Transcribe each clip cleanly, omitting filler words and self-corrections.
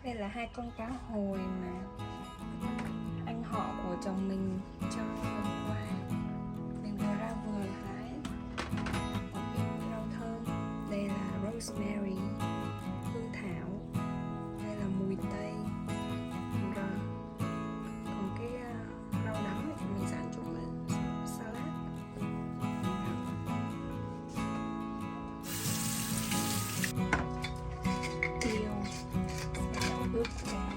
Đây là hai con cá hồi mà anh họ của chồng mình cho hôm qua. Mình vừa ra vườn hái một viên rau thơm. Đây là rosemary, hương thảo. Đây là mùi tây. Rồi còn cái rau đắng thì mình sẽ ăn chung với salad. Tiêu, ướp cá.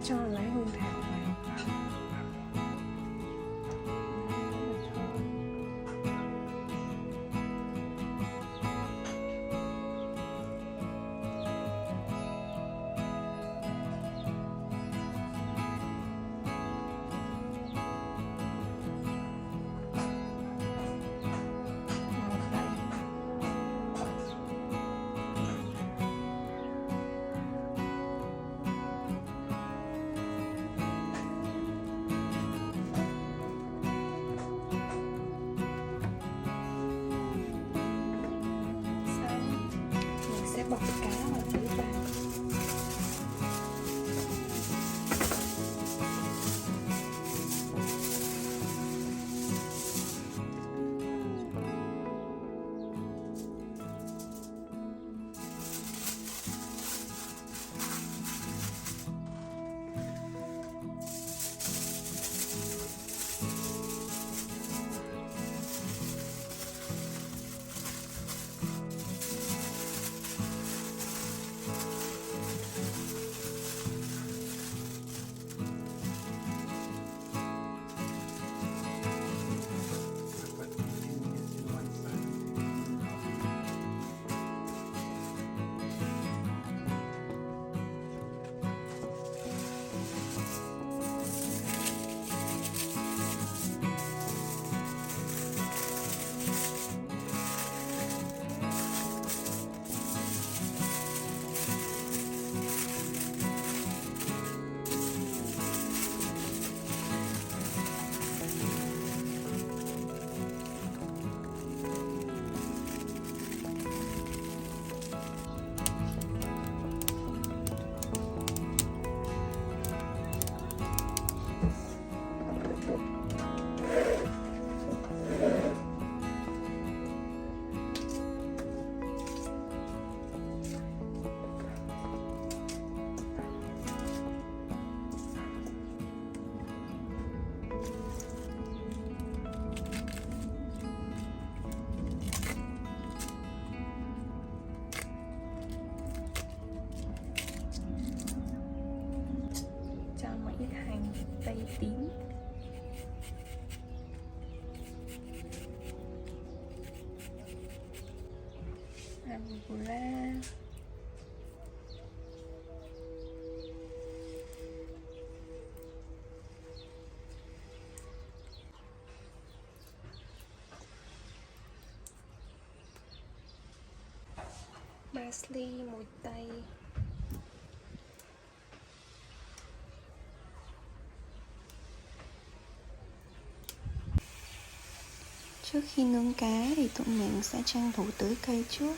Cho lá hương thảo vào. Bọc cá vào phía vào. Ít hành tây tím. Arugula. Parsley, mùi tây. Trước khi nướng cá thì tụi mình sẽ tranh thủ tưới cây trước.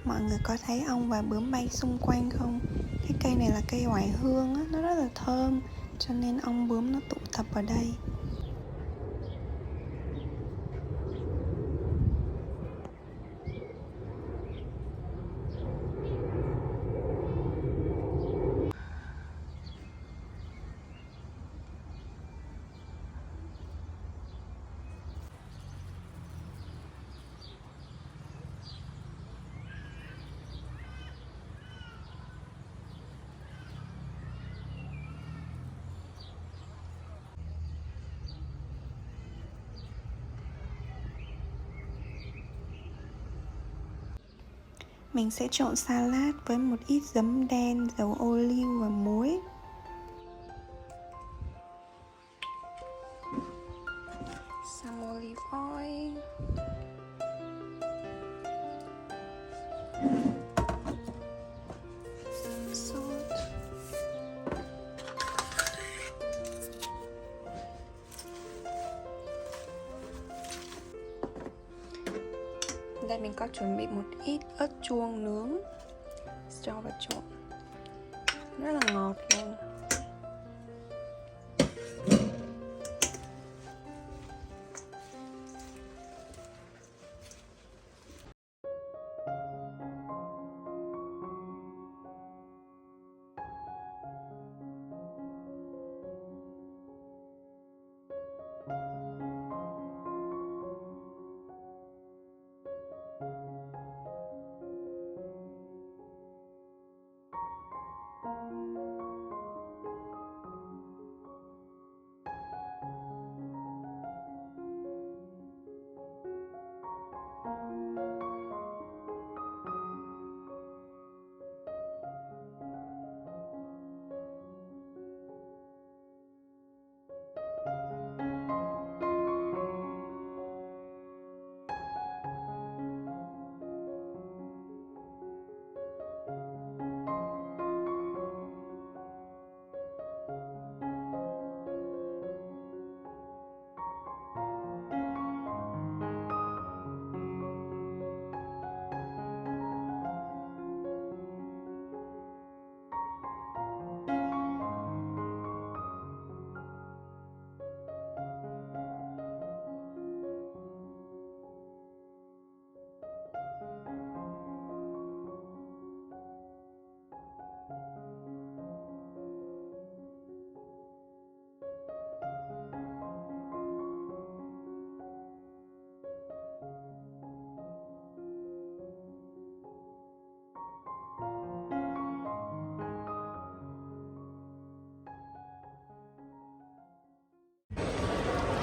Mọi người có thấy ong và bướm bay xung quanh không? Cái cây này là cây oải hương á, nó rất là thơm, cho nên ong bướm nó tụ tập ở đây. Mình sẽ trộn salad với một ít giấm đen, dầu ô liu và muối. Some olive oil. Salt. Đây mình có chuẩn bị một ít ớt chuông nướng, cho vào trộn, rất là ngọt luôn.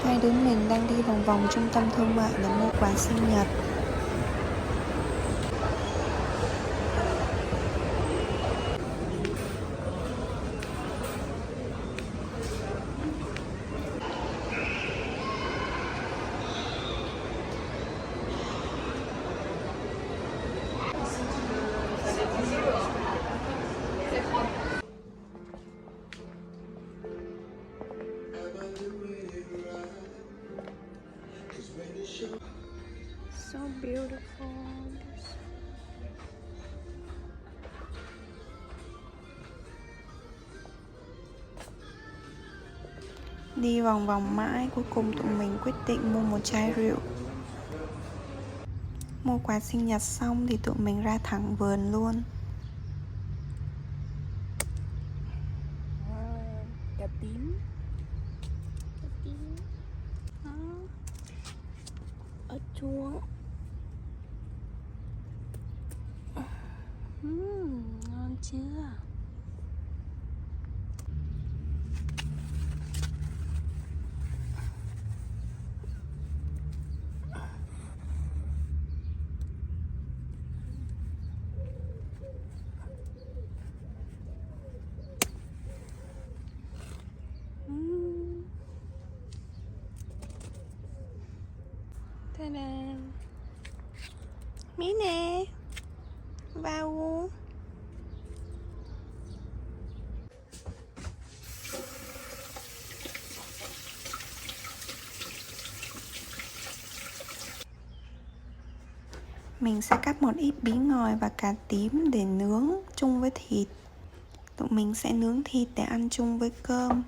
Hai đứa mình đang đi vòng vòng trung tâm thương mại để mua quà sinh nhật. So beautiful. Đi vòng vòng mãi, cuối cùng tụi mình quyết định mua một chai rượu. Mua quà sinh nhật xong thì tụi mình ra thẳng vườn luôn. Cà tím. Cà tím. Đó. Ớt chuông. Ngon chưa? Ta-da! Mí nè! Vào! Mình sẽ cắt một ít bí ngòi và cà tím để nướng chung với thịt. Tụi mình sẽ nướng thịt để ăn chung với cơm.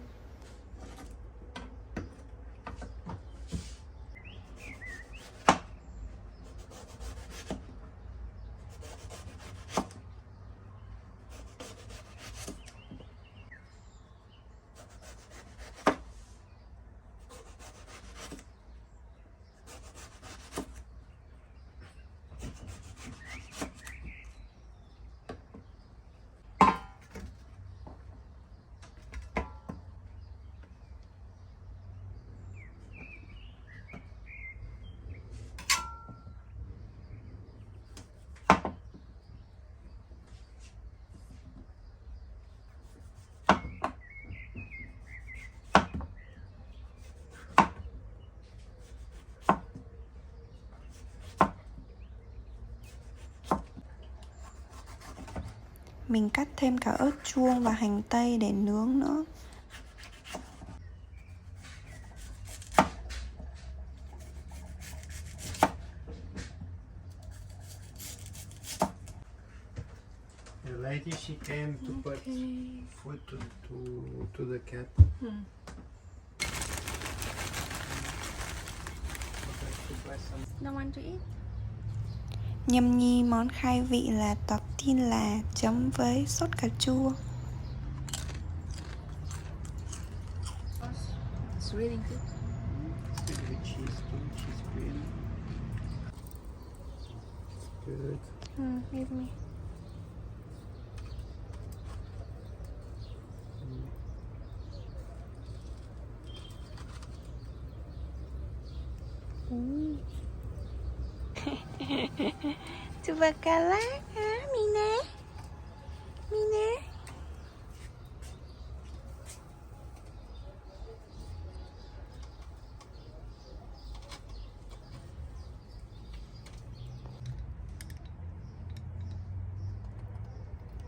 Mình cắt thêm cả ớt chuông và hành tây để nướng nữa. The lady, she came to put food to the cat. Don't want to eat? Nhâm nhi món khai vị là tortilla chấm với sốt cà chua. It's really good. It's with cheese too, cheese cream. Good. Give me. Coba kalah, Mina? Mina?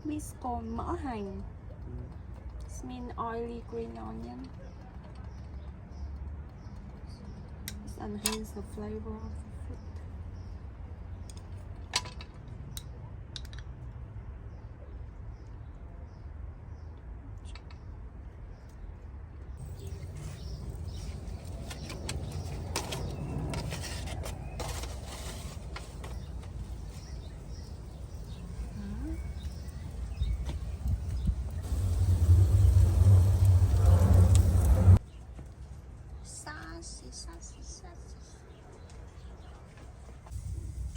Bisco mỡ hành. Jasmine oily green onion. It enhances the flavor of the food.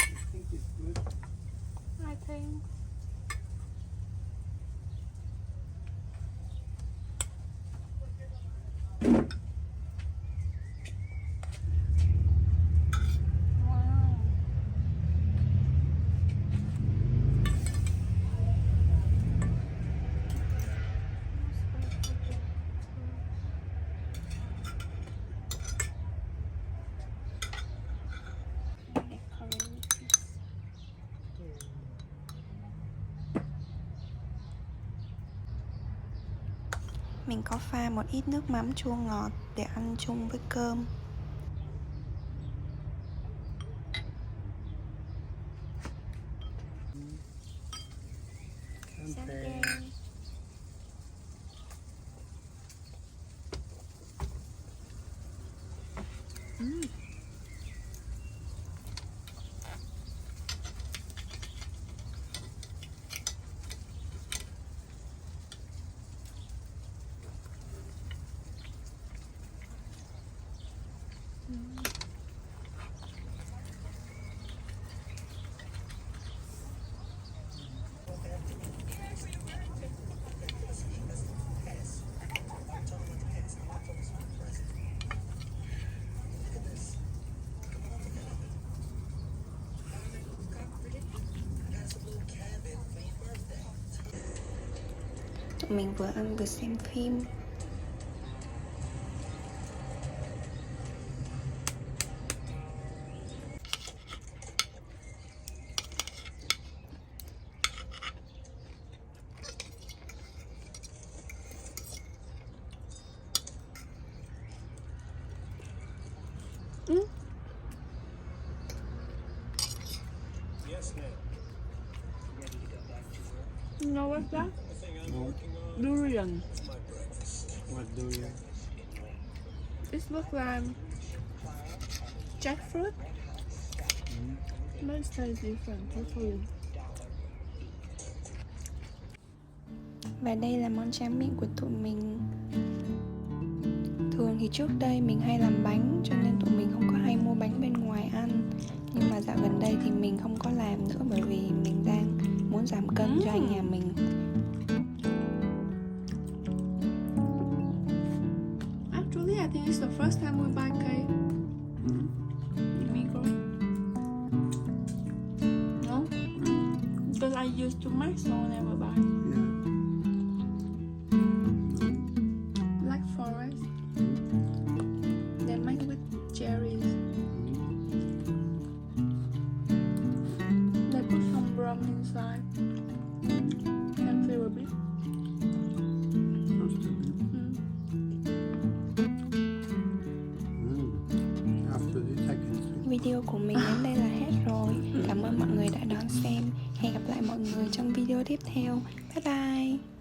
I think it's good. I think. Wow. Mình có pha một ít nước mắm chua ngọt để ăn chung với cơm. Okay. Tụi mình vừa ăn vừa xem phim. You know what's that? No. Durian. What do you? It looks like jackfruit. But it tastes different totally. Và đây là món tráng miệng của tụi mình. Thường thì trước đây mình hay làm bánh, cho nên tụi mình không có hay mua bánh bên ngoài ăn. Nhưng mà dạo gần đây thì mình không có làm nữa, bởi vì mình đang muốn giảm cân cho anh nhà mình. Actually, I think it's the first time we buy cake. Micro. No? Because I used to make, so I never buy. Yeah. Black forest. They make with cherries. They put some rum inside. And feel a bit. Just a bit. After this I can sleep. Video của mình đến đây là hết rồi. Cảm ơn mọi người đã đón xem. Hẹn gặp lại mọi người trong video tiếp theo. Bye bye.